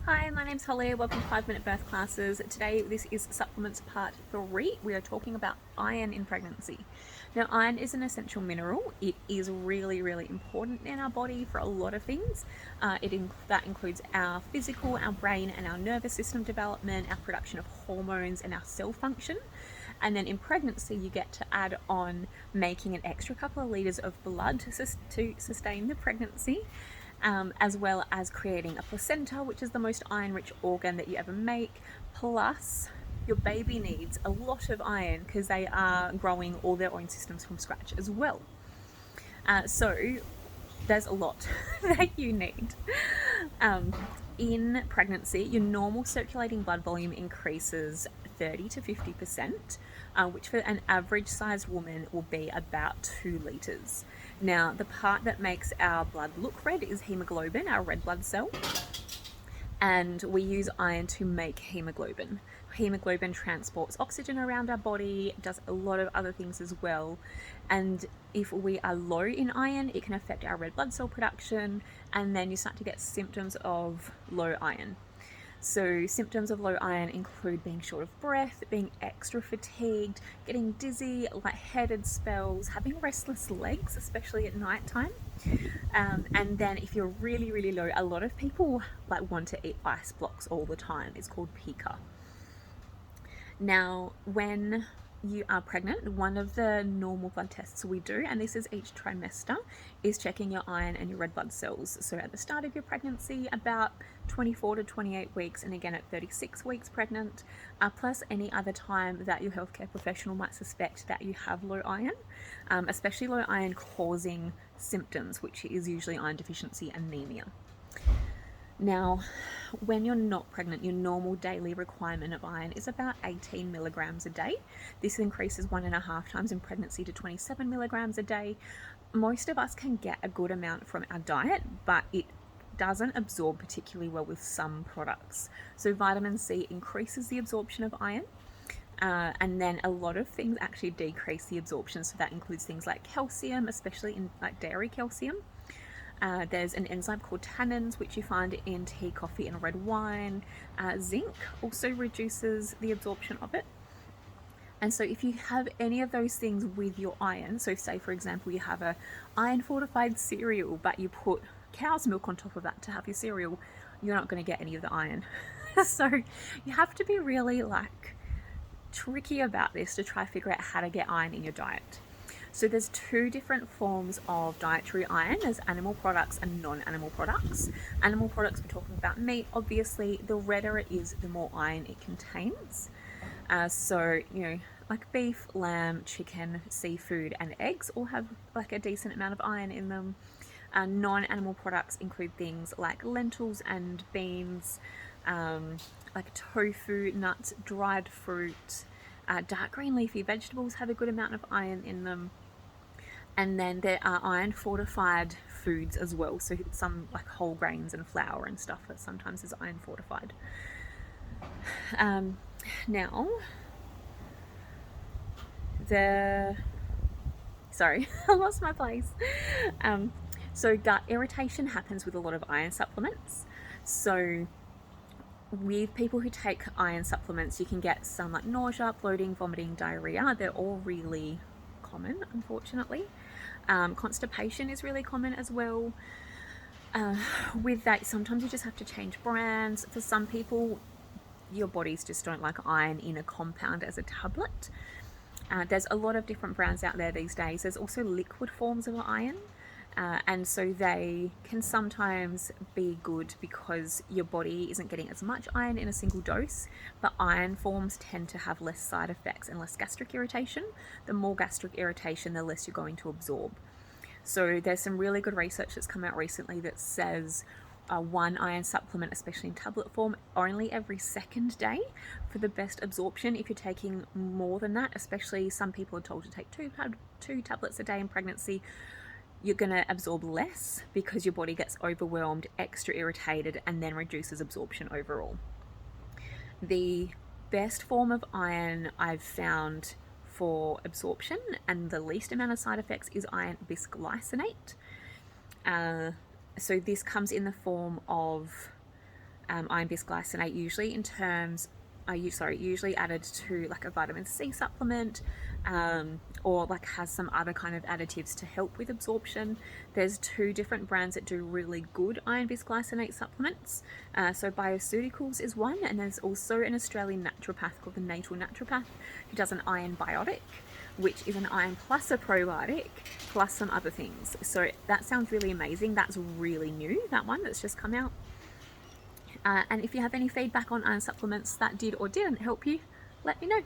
Hi, my name's Holly. Welcome to 5 Minute Birth Classes. Today, this is supplements part 3. We are talking about iron in pregnancy. Now, iron is an essential mineral. It is really, really important in our body for a lot of things. That includes our physical, our brain, and our nervous system development, our production of hormones, and our cell function. And then in pregnancy, you get to add on making an extra couple of litres of blood to sustain the pregnancy. As well as creating a placenta, which is the most iron-rich organ that you ever make. Plus, your baby needs a lot of iron because they are growing all their own systems from scratch as well. So there's a lot that you need. In pregnancy, your normal circulating blood volume increases 30 to 50%, which for an average sized woman will be about 2 litres. Now, the part that makes our blood look red is hemoglobin, our red blood cell, and we use iron to make hemoglobin. Hemoglobin transports oxygen around our body, does a lot of other things as well. And if we are low in iron, it can affect our red blood cell production, and then you start to get symptoms of low iron. So symptoms of low iron include being short of breath, being extra fatigued, getting dizzy, lightheaded spells, having restless legs, especially at night time. And then if you're really, really low, a lot of people want to eat ice blocks all the time. It's called pica. Now, when you are pregnant, one of the normal blood tests we do, and this is each trimester, is checking your iron and your red blood cells. So at the start of your pregnancy, about 24 to 28 weeks, and again at 36 weeks pregnant, plus any other time that your healthcare professional might suspect that you have low iron, especially low iron causing symptoms, which is usually iron deficiency anemia. Now, when you're not pregnant, your normal daily requirement of iron is about 18 milligrams a day. This increases 1.5 times in pregnancy to 27 milligrams a day. Most of us can get a good amount from our diet, but it doesn't absorb particularly well with some products. So vitamin C increases the absorption of iron. And then a lot of things actually decrease the absorption. So that includes things like calcium, especially in dairy calcium. There's an enzyme called tannins, which you find in tea, coffee, and red wine. Zinc also reduces the absorption of it. And so if you have any of those things with your iron, so say for example you have a iron fortified cereal, but you put cow's milk on top of that to have your cereal, you're not going to get any of the iron. So you have to be really tricky about this to try to figure out how to get iron in your diet. So there's 2 different forms of dietary iron. There's animal products and non-animal products. Animal products, we're talking about meat, obviously. The redder it is, the more iron it contains. So, like beef, lamb, chicken, seafood, and eggs all have a decent amount of iron in them. Non-animal products include things like lentils and beans, like tofu, nuts, dried fruit. Dark green leafy vegetables have a good amount of iron in them. And then there are iron fortified foods as well. So some like whole grains and flour and stuff that sometimes is iron fortified. Now, sorry, I lost my place. So gut irritation happens with a lot of iron supplements. So with people who take iron supplements, you can get some like nausea, bloating, vomiting, diarrhea. They're all really common, unfortunately. Constipation is really common as well. With that, sometimes you just have to change brands. For some people, your bodies just don't like iron in a compound as a tablet. There's a lot of different brands out there these days. There's also liquid forms of iron. And so they can sometimes be good because your body isn't getting as much iron in a single dose, but iron forms tend to have less side effects and less gastric irritation. The more gastric irritation, the less you're going to absorb. So there's some really good research that's come out recently that says one iron supplement, especially in tablet form, only every 2nd day for the best absorption. If you're taking more than that, especially some people are told to take 2 tablets a day in pregnancy, you're going to absorb less because your body gets overwhelmed, extra irritated, and then reduces absorption overall. The best form of iron I've found for absorption and the least amount of side effects is iron bisglycinate. So this comes in the form of iron bisglycinate usually in terms usually added to like a vitamin C supplement, or like has some other kind of additives to help with absorption. There's two different brands that do really good iron bisglycinate supplements. So Bioceuticals is one, and there's also an Australian naturopath called the Natal Naturopath who does an iron biotic, which is an iron plus a probiotic plus some other things. So that sounds really amazing. That's really new, that one that's just come out. And if you have any feedback on iron supplements that did or didn't help you, let me know.